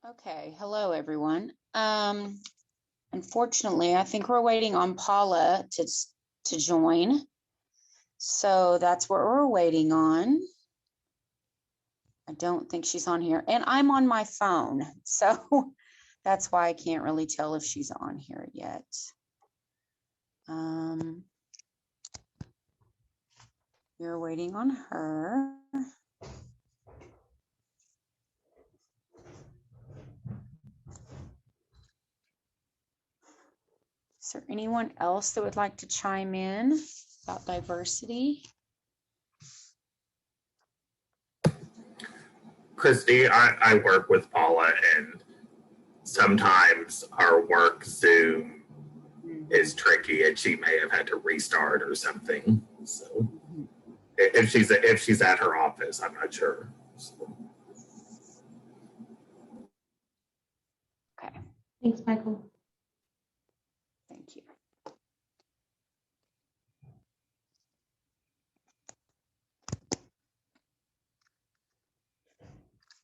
Okay, hello everyone. Unfortunately, I think we're waiting on Paula to join. So that's what we're waiting on. I don't think she's on here, and I'm on my phone, so that's why I can't really tell if she's on here yet. We're waiting on her. Is there anyone else that would like to chime in about diversity? Christy, I work with Paula, and sometimes our work Zoom is tricky, and she may have had to restart or something. So, if she's at her office, I'm not sure. So. Okay. Thanks, Michael. Thank you.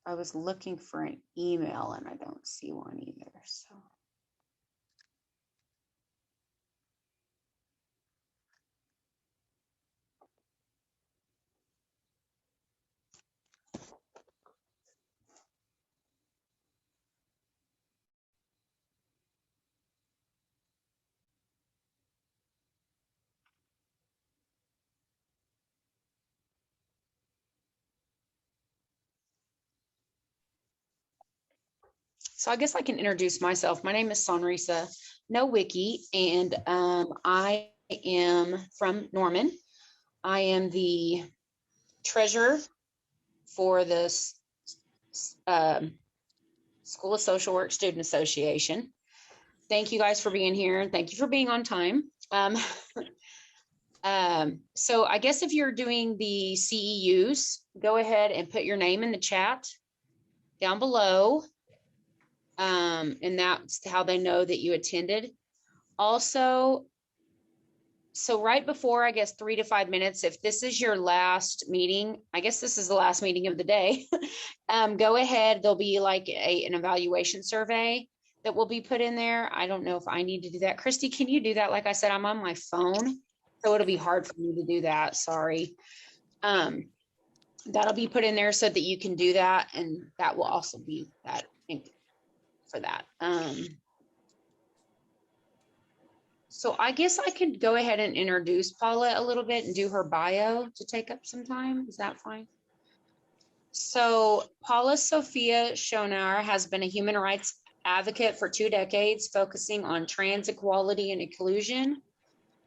I was looking for an email and I don't see one either, so. So I guess I can introduce myself. My name is Sonrisa Nowicki, and I am from Norman. I am the treasurer for the School of Social Work Student Association. Thank you guys for being here, and thank you for being on time. So I guess if you're doing the CEUs, go ahead and put your name in the chat down below. And that's how they know that you attended. Also, so right before, I guess 3 to 5 minutes, if this is your last meeting, I guess this is the last meeting of the day, go ahead. There'll be like an evaluation survey that will be put in there. I don't know if I need to do that. Christy, can you do that? Like I said, I'm on my phone, so it'll be hard for me to do that. Sorry. That'll be put in there so that you can do that. And that will also be that for that. So I guess I could go ahead and introduce Paula a little bit and do her bio to take up some time. Is that fine? So Paula Sophia Schonauer has been a human rights advocate for 2 decades, focusing on trans equality and inclusion,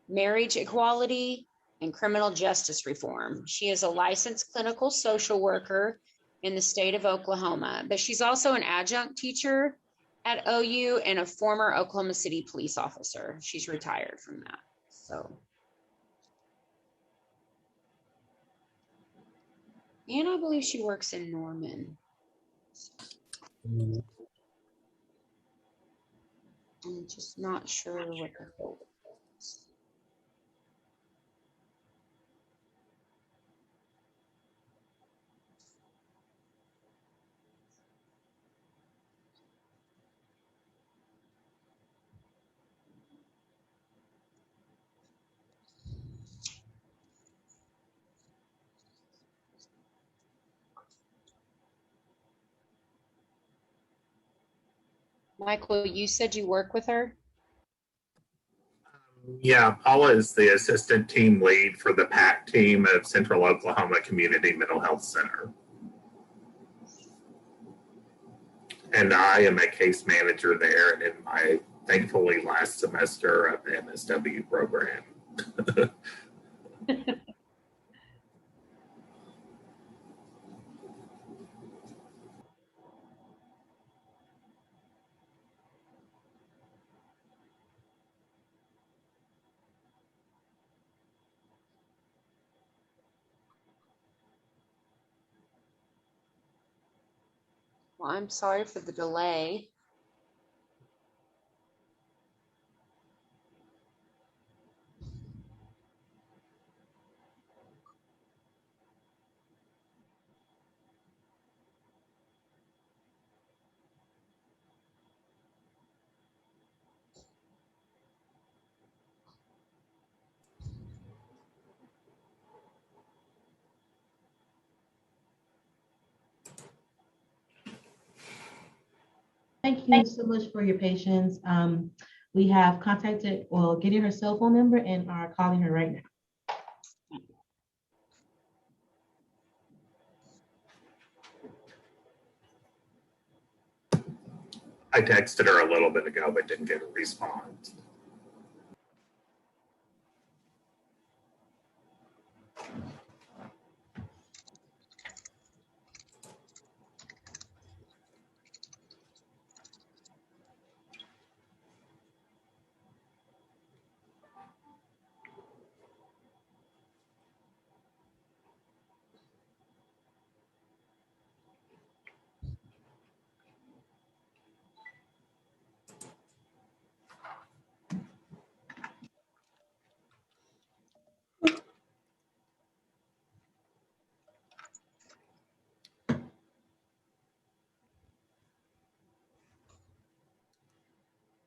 marriage equality, and criminal justice reform. She is a licensed clinical social worker in the state of Oklahoma, but she's also an adjunct teacher at OU and a former Oklahoma City police officer. She's retired from that. So, and I believe she works in Norman. I'm just not sure what the whole is. Michael, you said you work with her? Yeah, Paula is the assistant team lead for the PAC team of Central Oklahoma Community Mental Health Center. And I am a case manager there and in my, thankfully, last semester of the MSW program. Well, I'm sorry for the delay. Thank you so much for your patience. We have contacted, well, getting her cell phone number and are calling her right now. I texted her a little bit ago, but didn't get a response.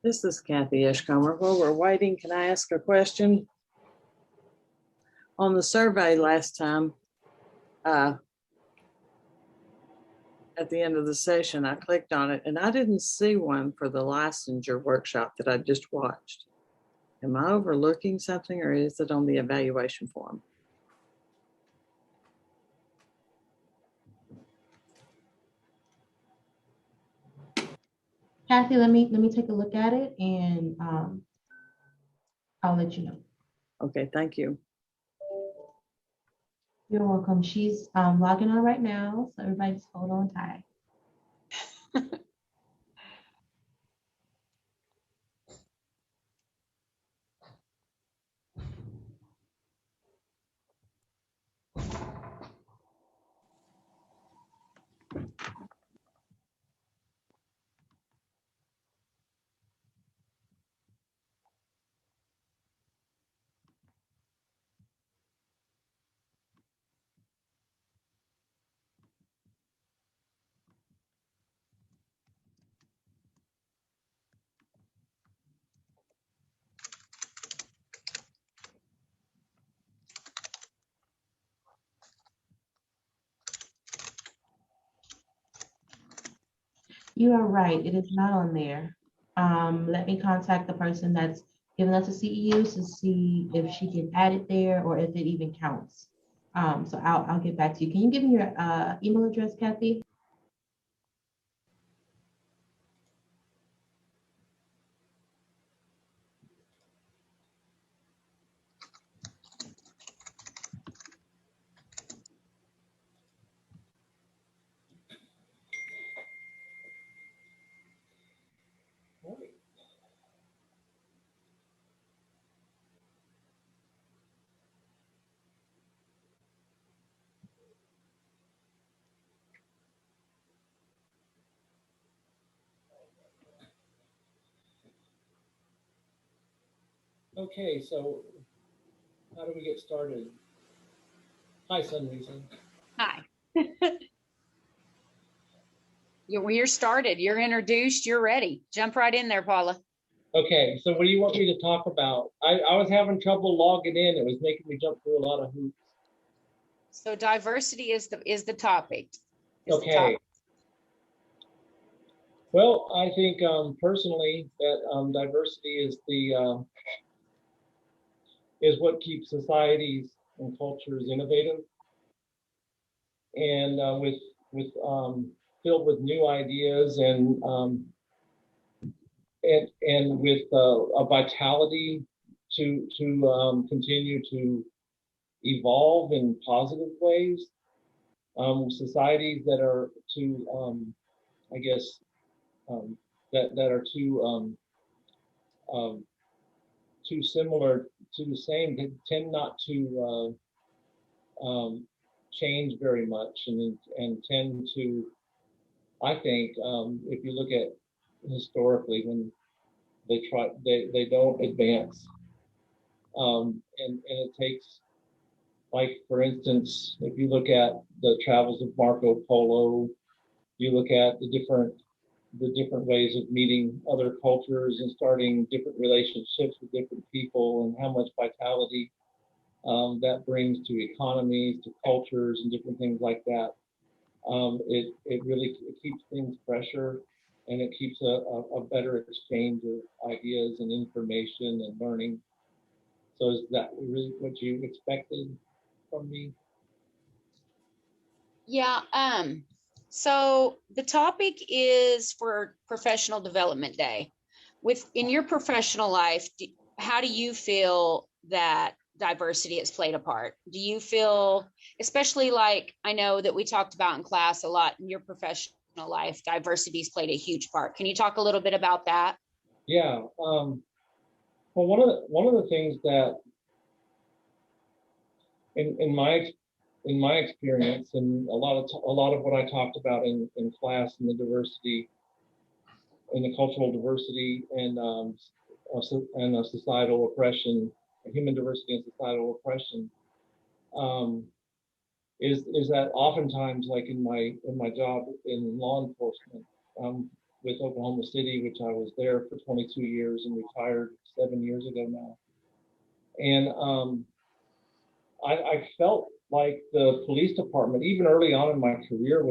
This is Kathy Schonauer. While we're waiting, can I ask a question? On the survey last time, at the end of the session, I clicked on it and I didn't see one for the licensure workshop that I just watched. Am I overlooking something, or is it on the evaluation form? Kathy, let me take a look at it and I'll let you know. Okay, thank you. You're welcome. She's logging on right now, so everybody just hold on tight. You are right. It is not on there. Let me contact the person that's giving us the CEUs to see if she can add it there or if it even counts. So I'll get back to you. Can you give me your email address, Kathy? Okay, so how do we get started? Hi, Sunrisa. Hi. You're started. You're introduced. You're ready. Jump right in there, Paula. Okay, so what do you want me to talk about? I was having trouble logging in. It was making me jump through a lot of hoops. So diversity is the topic. Okay. Well, I think personally that diversity is is what keeps societies and cultures innovative and with filled with new ideas and with a vitality to continue to evolve in positive ways. Societies that are too, I guess, that are too similar to the same, they tend not to change very much and tend to, I think, if you look at historically when they don't advance. And it takes, like, for instance, if you look at the travels of Marco Polo, you look at the different ways of meeting other cultures and starting different relationships with different people and how much vitality that brings to economies, to cultures and different things like that. It really keeps things fresher and it keeps a better exchange of ideas and information and learning. So is that really what you expected from me? Yeah. So the topic is for Professional Development Day. In your professional life, how do you feel that diversity has played a part? Do you feel, especially like I know that we talked about in class a lot in your professional life, diversity's played a huge part. Can you talk a little bit about that? Yeah. Well, one of the things that in my experience, and a lot of what I talked about in class, and the diversity, and the cultural diversity, and societal oppression, human diversity and societal oppression, um, is that oftentimes, like in my job in law enforcement, with Oklahoma City, which I was there for 22 years and retired 7 years ago now, and I felt like the police department, even early on in my career,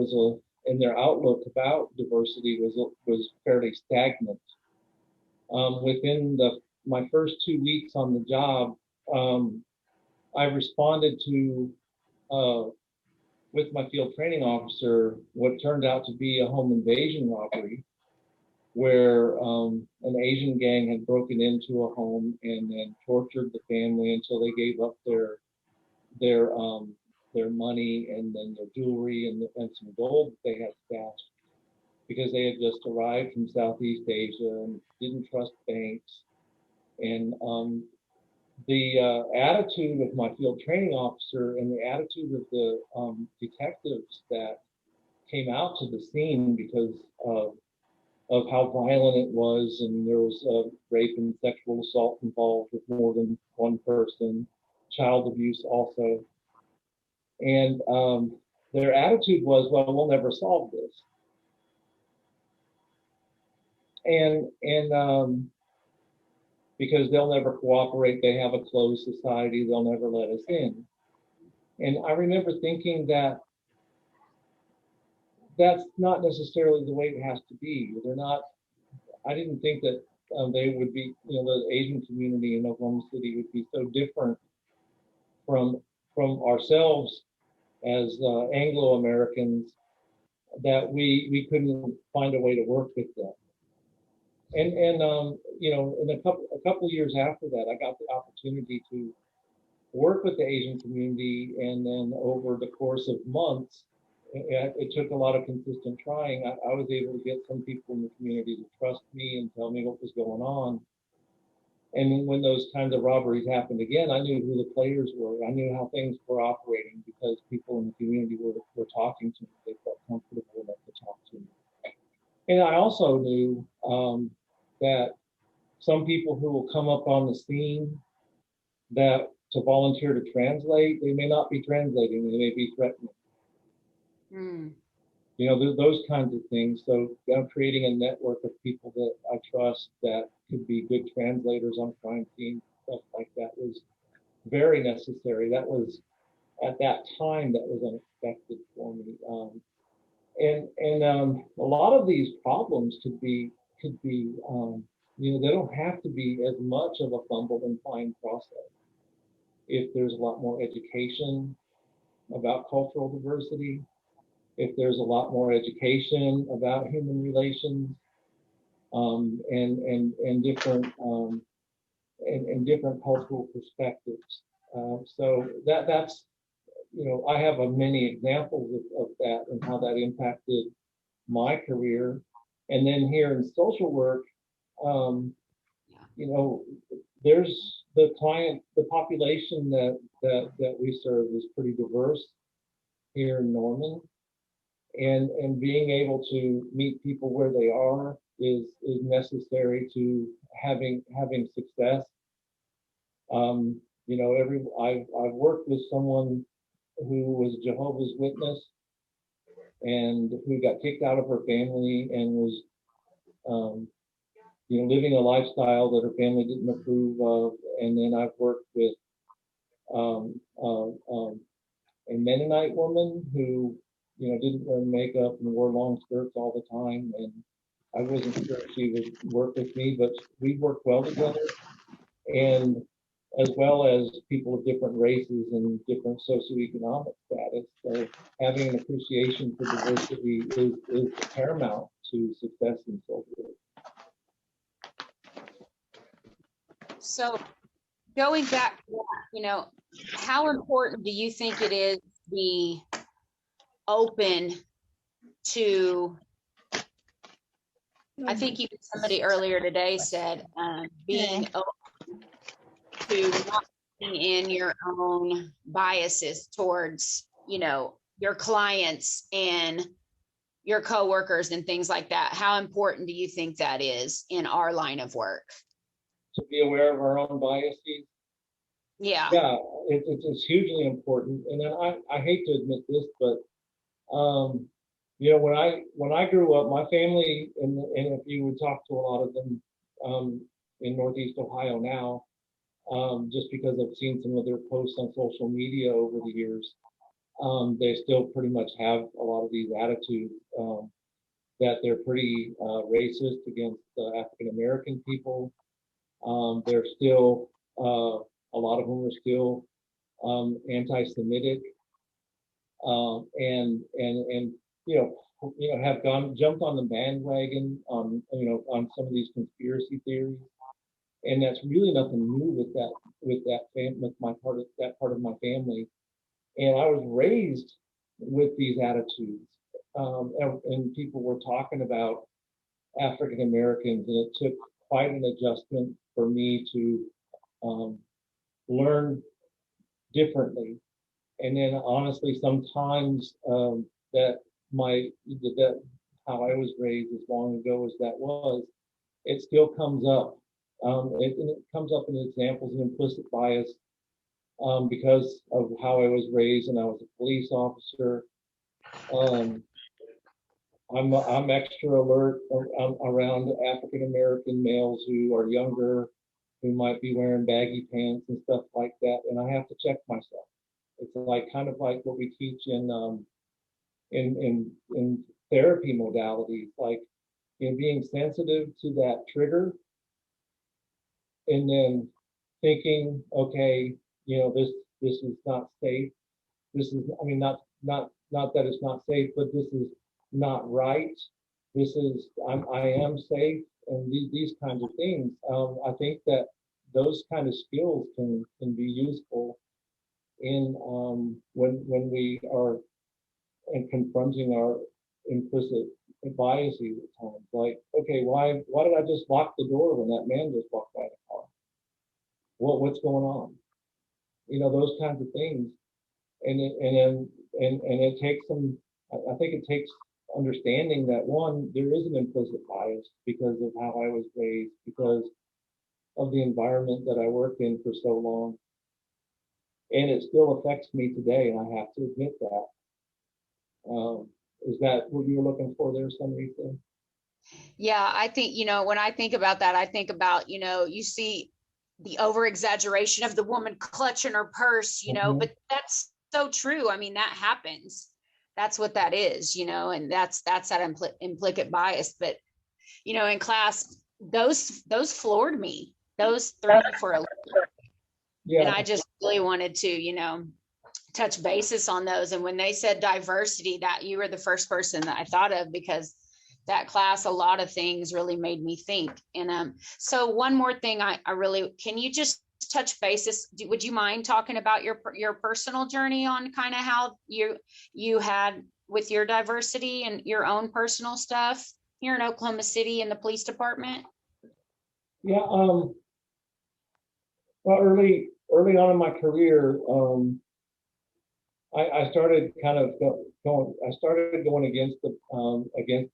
in their outlook about diversity was fairly stagnant. Within my first 2 weeks on the job, I responded to, with my field training officer, what turned out to be a home invasion robbery, where an Asian gang had broken into a home and then tortured the family until they gave up their money and then their jewelry and some gold that they had stashed, because they had just arrived from Southeast Asia and didn't trust banks. And the attitude of my field training officer and the attitude of the detectives that came out to the scene, because of how violent it was, and there was rape and sexual assault involved with more than one person, child abuse also. And their attitude was, well, we'll never solve this. And because they'll never cooperate, they have a closed society, they'll never let us in. And I remember thinking that that's not necessarily the way it has to be. I didn't think that they would be, the Asian community in Oklahoma City would be so different from ourselves as Anglo-Americans, that we couldn't find a way to work with them. And in a couple of years after that, I got the opportunity to work with the Asian community, and then over the course of months, it took a lot of consistent trying. I was able to get some people in the community to trust me and tell me what was going on. And when those kinds of robberies happened again, I knew who the players were. I knew how things were operating, because people in the community were talking to me. They felt comfortable enough to talk to me. And I also knew that some people who will come up on the scene to volunteer to translate, they may not be translating, they may be threatening. Mm. Those kinds of things. So creating a network of people that I trust that could be good translators on crime scenes, stuff like that, was very necessary. That was, at that time, that was unexpected for me. And a lot of these problems could be they don't have to be as much of a fumbled and fine process if there's a lot more education about cultural diversity, if there's a lot more education about human relations, and different and different cultural perspectives. So that's I have many examples of that and how that impacted my career. And then here in social work, there's the population that we serve is pretty diverse here in Norman, and being able to meet people where they are is necessary to having success. I've worked with someone who was Jehovah's Witness and who got kicked out of her family and was living a lifestyle that her family didn't approve of. And then I've worked with a Mennonite woman who didn't wear makeup and wore long skirts all the time. And I wasn't sure if she would work with me, but we worked well together, and as well as people of different races and different socioeconomic status. So having an appreciation for diversity is paramount to success in social work. So going back, you know, how important do you think it is to be open to, I think even somebody earlier today said, being open to not being in your own biases towards, you know, your clients and your coworkers and things like that. How important do you think that is in our line of work? To be aware of our own biases. Yeah. Yeah, it's hugely important. And then I hate to admit this, but you know, when I grew up, my family, and if you would talk to a lot of them in Northeast Ohio now, just because I've seen some of their posts on social media over the years, they still pretty much have a lot of these attitudes that they're pretty racist against African American people. They're still a lot of them are still anti-Semitic, and have jumped on the bandwagon on on some of these conspiracy theories, and that's really nothing new with that part of my family. And I was raised with these attitudes, and people were talking about African Americans, and it took quite an adjustment for me to learn differently. And then honestly, sometimes that how I was raised, as long ago as that was, it still comes up. It comes up in examples of implicit bias because of how I was raised, and I was a police officer. I'm extra alert around African American males who are younger, who might be wearing baggy pants and stuff like that, and I have to check myself. It's like kind of like what we teach in therapy modalities, like being sensitive to that trigger, and then thinking, okay, this is not safe. This is, I mean, not that it's not safe, but this is not right. This is, I am safe, and these kinds of things. I think that those kind of skills can be useful in when we are confronting our implicit biases at times. Like, okay, why did I just lock the door when that man just walked by the car? What's going on? Those kinds of things. And it takes some. I think it takes understanding that, one, there is an implicit bias because of how I was raised, because of the environment that I worked in for so long, and it still affects me today, and I have to admit that. Is that what you were looking for there, somebody said? Yeah, I think, when I think about that, I think about, you see the over exaggeration of the woman clutching her purse, but that's so true. I mean, that happens. That's what that is, and that's that implicit bias. But, in class, those floored me. Those threw me for a loop. Yeah. And I just really wanted to, touch basis on those. And when they said diversity, that you were the first person that I thought of, because that class, a lot of things really made me think. And so one more thing, can you just touch basis? Would you mind talking about your personal journey on kind of how you had with your diversity and your own personal stuff here in Oklahoma City in the police department? Yeah. Well, early on in my career, I started kind of going against the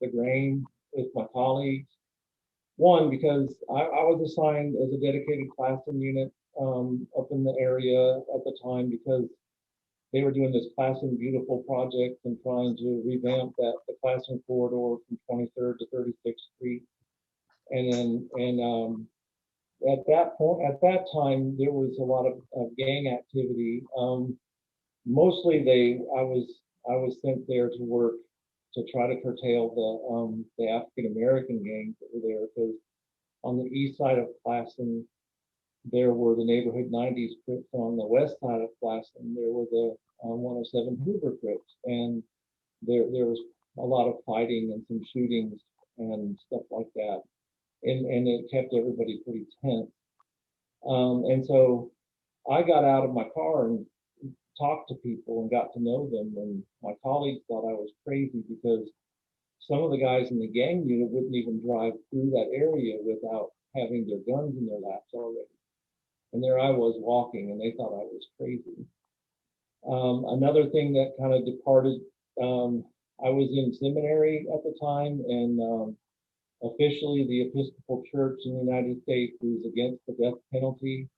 grain with my colleagues. One, because I was assigned as a dedicated classroom unit up in the area at the time, because they were doing this Classroom Beautiful project and trying to revamp the classroom corridor from 23rd to 36th Street. And at that time, there was a lot of gang activity. Mostly I was sent there to work to try to curtail the African American gangs that were there, because on the east side of Classen, there were the neighborhood 90s Crips. On the west side of Classen, there were the 107 Hoover Crips. And there was a lot of fighting and some shootings and stuff like that. And it kept everybody pretty tense. And so I got out of my car and talked to people and got to know them. And my colleagues thought I was crazy because some of the guys in the gang unit wouldn't even drive through that area without having their guns in their laps already. And there I was walking, and they thought I was crazy. Another thing that kind of departed, I was in seminary at the time, and officially the Episcopal Church in the United States is against the death penalty.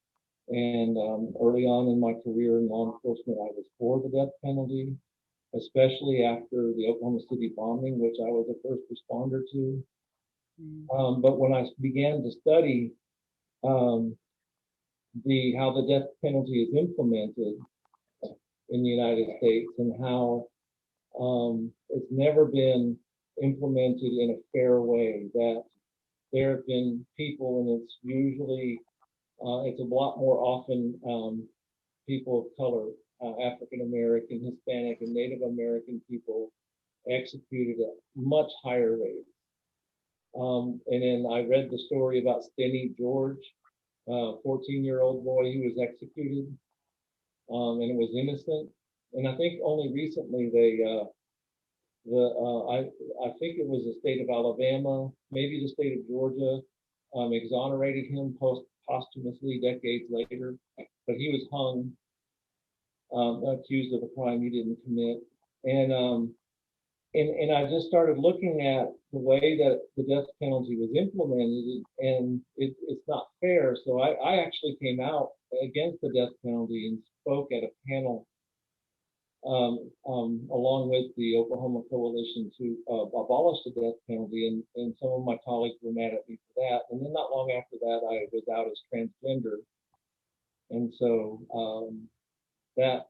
And early on in my career in law enforcement, I was for the death penalty, especially after the Oklahoma City bombing, which I was a first responder to. But when I began to study how the death penalty is implemented in the United States and how it's never been implemented in a fair way, that there have been people, and it's usually, it's a lot more often people of color, African American, Hispanic, and Native American people executed at much higher rates. And then I read the story about Stenny George, 14-year-old boy who was executed, and it was innocent. And I think only recently I think it was the state of Alabama, maybe the state of Georgia, exonerated him posthumously decades later, but he was hung, accused of a crime he didn't commit. And I just started looking at the way that the death penalty was implemented, and it's not fair. So I actually came out against the death penalty and spoke at a panel along with the Oklahoma Coalition to abolish the death penalty, and some of my colleagues were mad at me for that. And then not long after that, I was out as transgender, and so that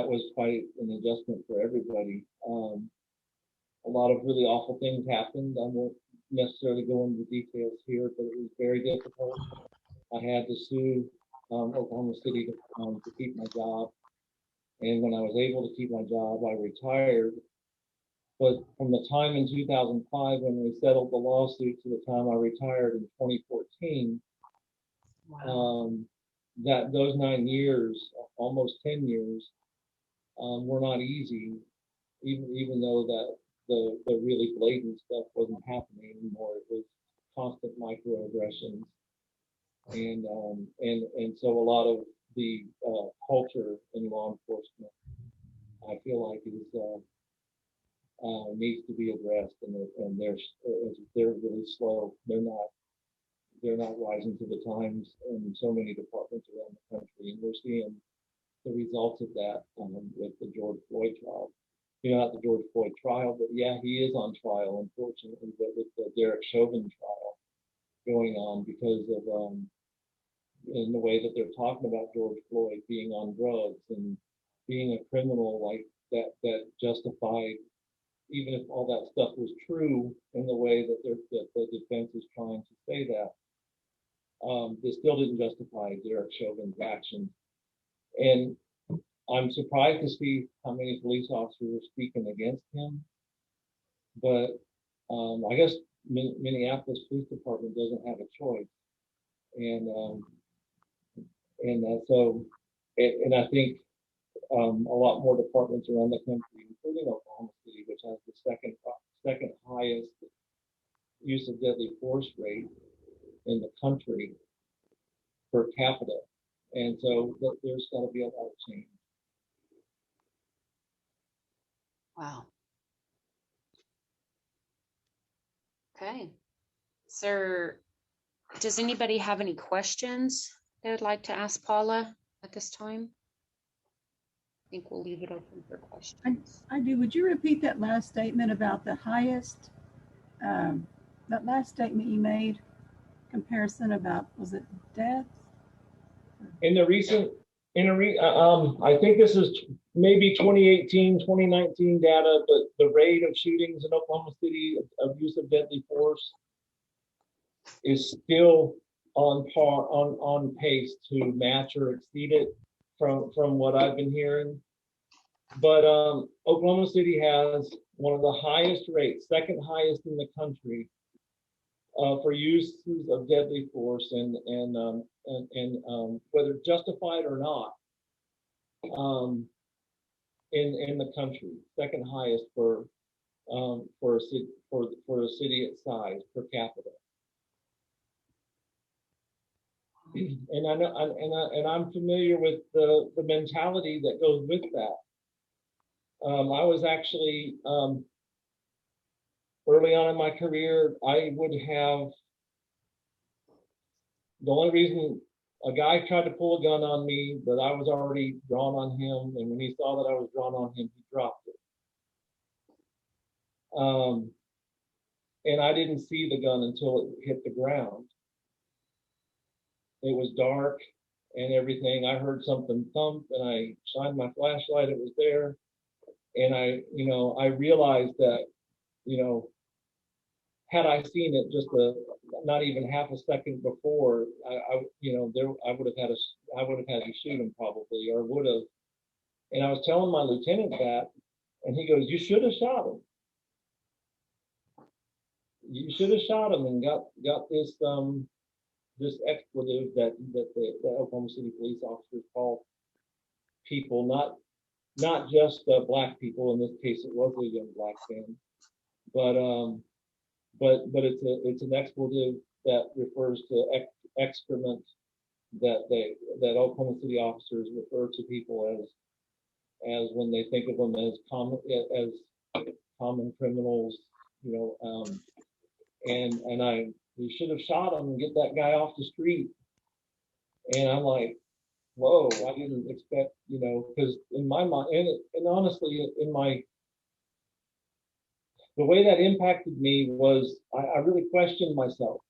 was quite an adjustment for everybody. A lot of really awful things happened. I won't necessarily go into the details here, but it was very difficult. I had to sue Oklahoma City to keep my job. And when I was able to keep my job, I retired. But from the time in 2005 when we settled the lawsuit to the time I retired in 2014, wow. That those 9 years, almost 10 years, were not easy, even though that the really blatant stuff wasn't happening anymore. It was constant microaggressions, and so a lot of the culture in law enforcement, I feel like, is needs to be addressed, and they're really slow. They're not rising to the times in so many departments around the country, and we're seeing the results of that with the George Floyd trial. You know, not the George Floyd trial, but yeah, he is on trial, unfortunately, but with the Derek Chauvin trial going on because of in the way that they're talking about George Floyd being on drugs and being a criminal like that justified, even if all that stuff was true in the way that the defense is trying to say that, this still didn't justify Derek Chauvin's actions. And I'm surprised to see how many police officers are speaking against him. But I guess Minneapolis Police Department doesn't have a choice. And I think a lot more departments around the country, including Oklahoma City, which has the second highest use of deadly force rate in the country per capita. And so there's got to be a lot of change. Wow. Okay. Sir, does anybody have any questions they would like to ask Paula at this time? I think we'll leave it open for questions. I do. Would you repeat that last statement about the highest, that last statement you made, comparison about, was it death? In the recent I think this is maybe 2018, 2019 data, but the rate of shootings in Oklahoma City of use of deadly force is still on pace to match or exceed it from what I've been hearing. But Oklahoma City has one of the highest rates, second highest in the country, for uses of deadly force, and whether justified or not, in the country, second highest for a city its size per capita. And I know, and I'm familiar with the mentality that goes with that. I was actually early on in my career, I would have, the only reason a guy tried to pull a gun on me, but I was already drawn on him, and when he saw that I was drawn on him, he dropped it. And I didn't see the gun until it hit the ground. It was dark and everything. I heard something thump, and I shined my flashlight. It was there, and I realized that, had I seen it just not even half a second before, I would have had to shoot him probably, or would have. And I was telling my lieutenant that, and he goes, "You should have shot him. You should have shot him and got this expletive that the Oklahoma City police officers call people, not just black people. In this case, it was a young black man, but it's an expletive that refers to excrement that Oklahoma City officers refer to people as when they think of them as common criminals, and we should have shot him and get that guy off the street. And I'm like, whoa, I didn't expect, because in my mind, and honestly, the way that impacted me was I really questioned myself.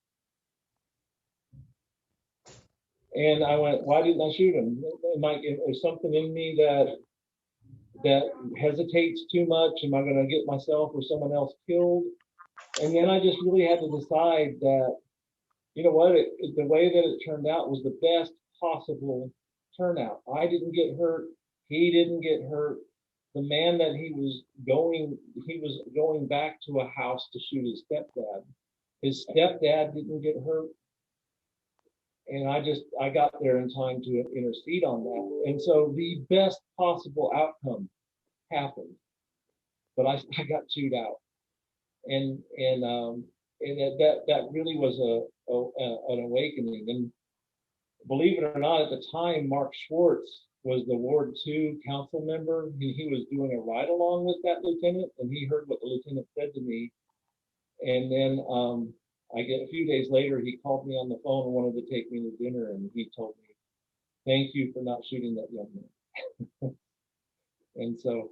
And I went, why didn't I shoot him? There's something in me that hesitates too much. Am I going to get myself or someone else killed? And then I just really had to decide that, you know what, the way that it turned out was the best possible turnout. I didn't get hurt. He didn't get hurt. The man that he was going back to a house to shoot his stepdad. His stepdad didn't get hurt. And I got there in time to intercede on that. And so the best possible outcome happened, but I got chewed out. And that really was an awakening. And believe it or not, at the time, Mark Schwartz was the Ward 2 council member. He was doing a ride along with that lieutenant, and he heard what the lieutenant said to me. And then a few days later, he called me on the phone and wanted to take me to dinner, and he told me, "Thank you for not shooting that young man." And so,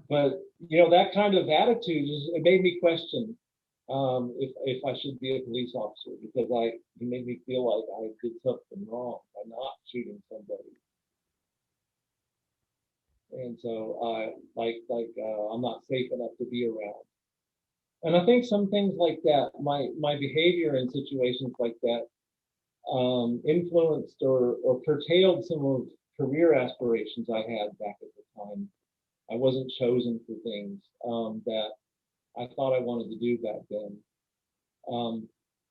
but that kind of attitude it made me question if I should be a police officer, because it made me feel like I did something wrong by not shooting somebody. And so I'm not safe enough to be around. And I think some things like that, my behavior in situations like that, influenced or curtailed some of career aspirations I had back at the time. I wasn't chosen for things that I thought I wanted to do back then.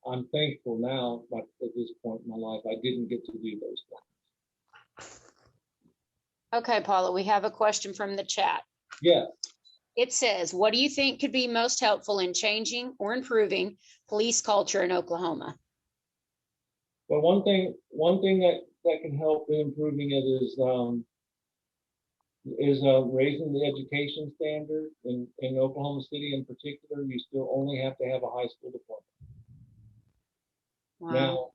I'm thankful now, but at this point in my life, I didn't get to do those things. Okay, Paula, we have a question from the chat. Yeah. It says, what do you think could be most helpful in changing or improving police culture in Oklahoma? Well, one thing that can help in improving it is raising the education standard in Oklahoma City in particular. You still only have to have a high school diploma. Wow. Now,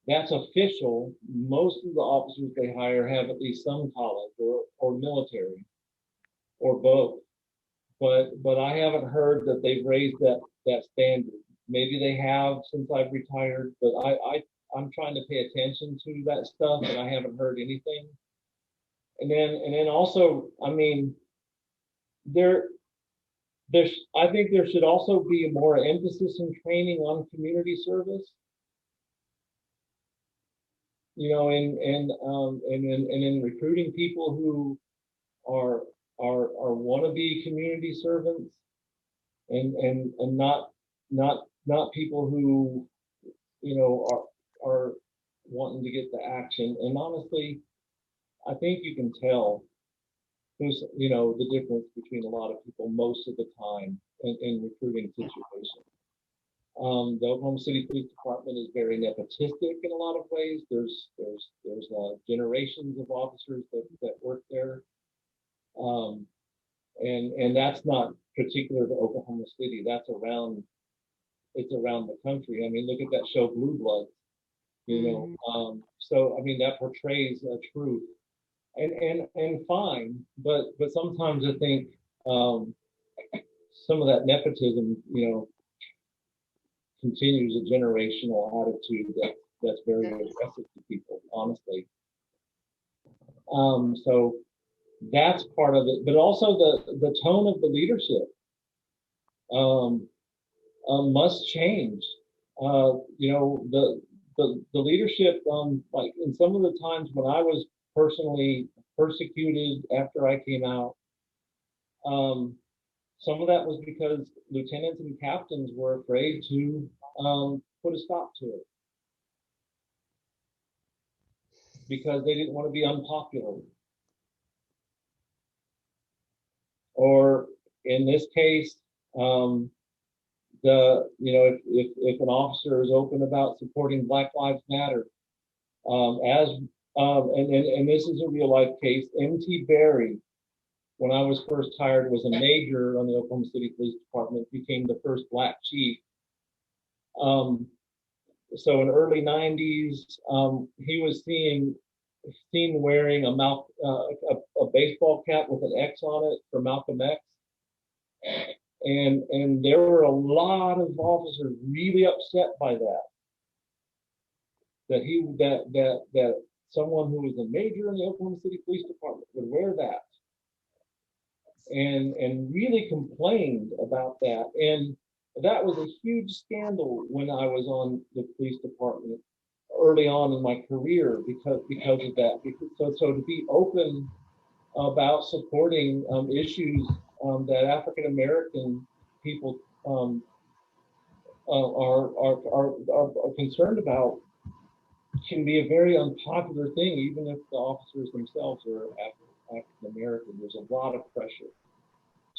that's official. Most of the officers they hire have at least some college or military or both. But I haven't heard that they've raised that standard. Maybe they have since I've retired, but I'm trying to pay attention to that stuff, and I haven't heard anything. And then also, I mean, I think there should also be more emphasis and training on community service. You know, and in recruiting people who are wannabe community servants, and not people who, you know, are wanting to get the action. And honestly, I think you can tell who's, you know, the difference between a lot of people most of the time in recruiting situations. The Oklahoma City Police Department is very nepotistic in a lot of ways. There's generations of officers that work there, and that's not particular to Oklahoma City. That's around, it's around the country. I mean, look at that show Blue Bloods, you know. So I mean, that portrays a truth, and fine, but sometimes I think some of that nepotism, you know, continues a generational attitude that's very aggressive to people, honestly. So that's part of it, but also the tone of the leadership must change. You know, the leadership, like in some of the times when I was personally persecuted after I came out, some of that was because lieutenants and captains were afraid to put a stop to it because they didn't want to be unpopular. Or in this case, if an officer is open about supporting Black Lives Matter, and this is a real life case, M.T. Berry, when I was first hired, was a major on the Oklahoma City Police Department, became the first Black chief. So in early 90s, he was seen wearing a baseball cap with an X on it for Malcolm X. And there were a lot of officers really upset by that someone who was a major in the Oklahoma City Police Department would wear that, and really complained about that. And that was a huge scandal when I was on the police department early on in my career because of that. So to be open about supporting issues that African American people are concerned about can be a very unpopular thing, even if the officers themselves are African American. There's a lot of pressure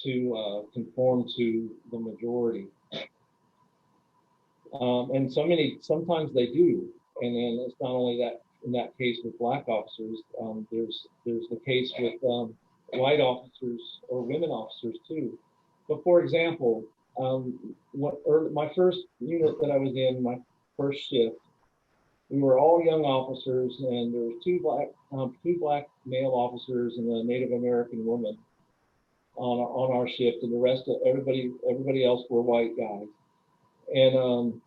to conform to the majority, and sometimes they do. And then it's not only that in that case with Black officers. There's the case with white officers or women officers too. But for example, my first unit that I was in, my first shift, we were all young officers, and there was two black male officers and a Native American woman on our shift, and the rest of everybody else were white guys. And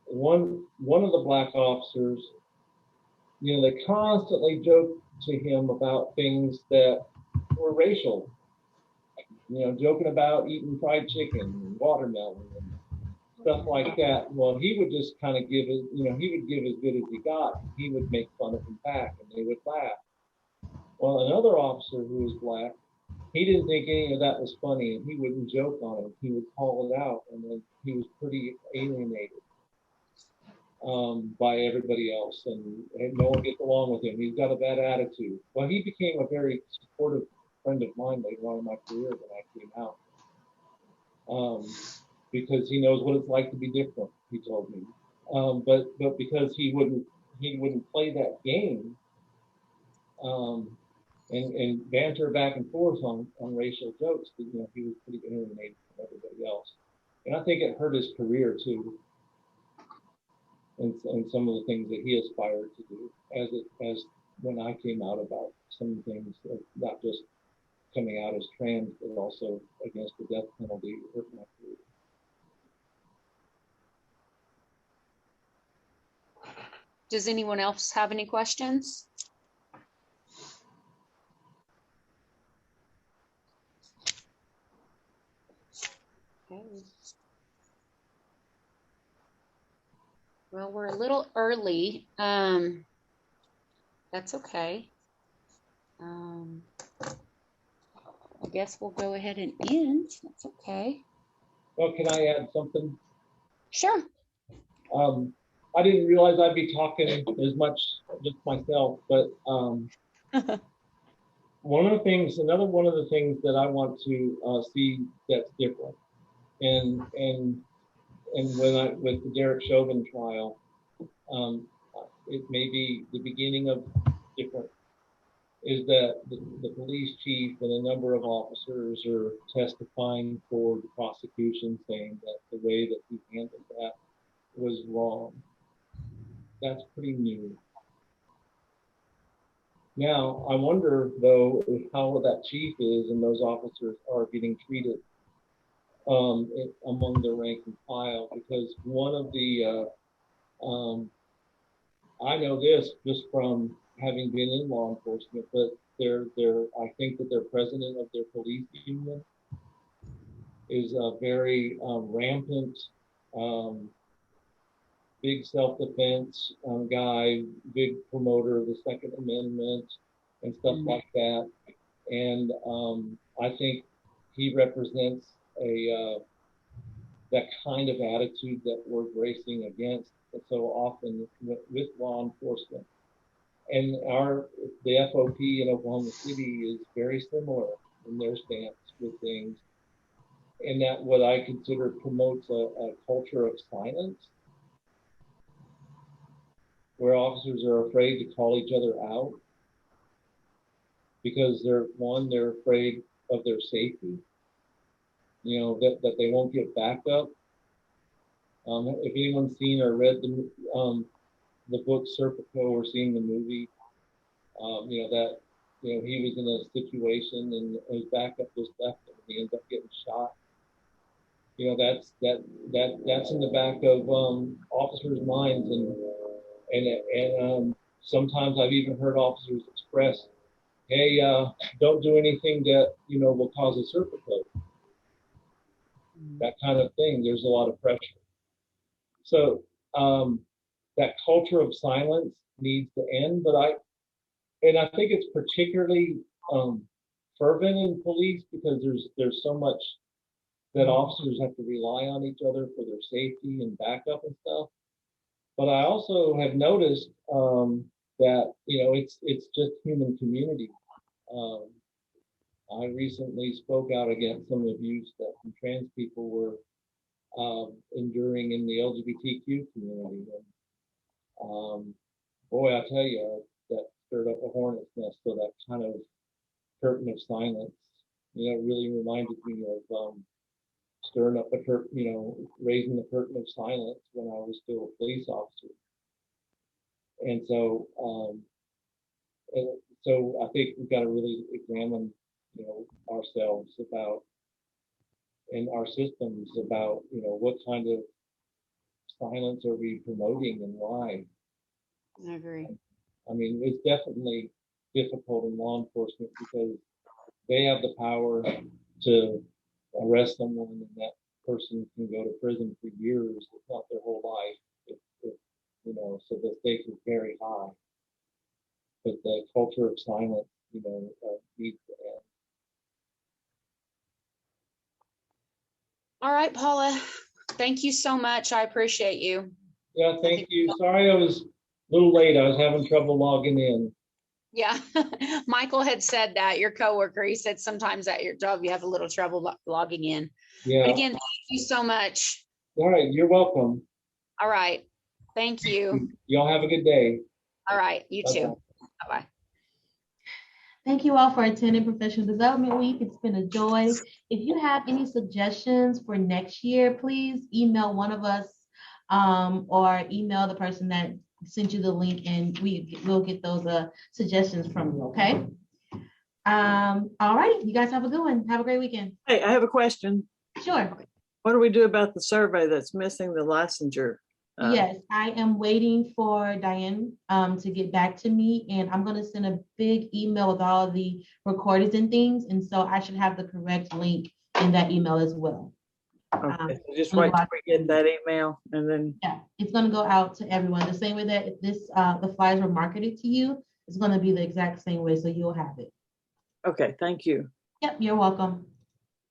one of the black officers, you know, they constantly joked to him about things that were racial. You know, joking about eating fried chicken and watermelon and stuff like that. Well, he would just kind of give it, you know, he would give as good as he got. He would make fun of him back, and they would laugh. Well, another officer who was black, he didn't think any of that was funny, and he wouldn't joke on it. He would call it out, and then he was pretty alienated by everybody else, and no one gets along with him. He's got a bad attitude. Well, he became a very supportive friend of mine later on in my career when I came out, because he knows what it's like to be different. He told me, but because he wouldn't play that game, and banter back and forth on racial jokes. You know, he was pretty alienated from everybody else, and I think it hurt his career too. And some of the things that he aspired to do, as when I came out about some things, not just coming out as trans, but also against the death penalty, hurt my career. Does anyone else have any questions? Okay. Well, we're a little early. That's okay. I guess we'll go ahead and end. That's okay. Well, can I add something? Sure. I didn't realize I'd be talking as much just myself, but another one of the things that I want to see that's different, and with the Derek Chauvin trial, it may be the beginning of different, is that the police chief and a number of officers are testifying for the prosecution, saying that the way that he handled that was wrong. That's pretty new. Now, I wonder, though, how that chief is and those officers are getting treated among the rank and file, because one of the, I know this just from having been in law enforcement, but I think that their president of their police union is a very rampant, big self-defense guy, big promoter of the Second Amendment and stuff like that. And I think he represents that kind of attitude that we're bracing against so often with law enforcement. And the FOP in Oklahoma City is very similar in their stance with things. And that what I consider promotes a culture of silence, where officers are afraid to call each other out because they're afraid of their safety, that they won't get backup. If anyone's seen or read the book Serpico or seen the movie, he was in a situation and his backup just left him and he ends up getting shot. That's in the back of officers' minds, and sometimes I've even heard officers express, "Hey, don't do anything that will cause a Serpico." That kind of thing. There's a lot of pressure. So that culture of silence needs to end. But I think it's particularly fervent in police because there's so much that officers have to rely on each other for their safety and backup and stuff. But I also have noticed that it's just human community. I recently spoke out against some abuse that some trans people were enduring in the LGBTQ community. And boy, I tell you, that stirred up a hornet's nest. So that kind of curtain of silence, really reminded me of stirring up the curtain, raising the curtain of silence when I was still a police officer. And so, I think we've got to really examine, ourselves about and our systems about, what kind of silence are we promoting and why. I agree. I mean, it's definitely difficult in law enforcement because they have the power to arrest someone and that person can go to prison for years, if not their whole life, so the stakes are very high. But the culture of silence, needs to end. All right, Paula. Thank you so much. I appreciate you. Yeah, thank you. Sorry I was a little late. I was having trouble logging in. Yeah, Michael had said that, your coworker, he said sometimes at your job you have a little trouble logging in. Yeah. But again, thank you so much. All right, you're welcome. All right. Thank you. Y'all have a good day. All right, you Bye-bye. too. Bye-bye. Thank you all for attending Professional Development Week. It's been a joy. If you have any suggestions for next year, please email one of us or email the person that sent you the link and we'll get those suggestions from you, okay? All right, you guys have a good one. Have a great weekend. Hey, I have a question. Sure. What do we do about the survey that's missing the licensure Yes, I am waiting for Diane to get back to me, and I'm gonna send a big email with all the recordings and things, and so I should have the correct link in that email as well. Okay, so just it's gonna wait go till out we to get that email and then, Yeah, it's gonna go out to everyone the same way that if this the flyers were marketed to you. It's gonna be the exact same way, so you'll have it. okay, thank you. Yep, you're welcome.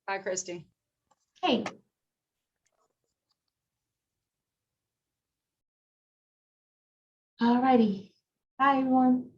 Bye, Christy. Hey. All righty. Bye, everyone.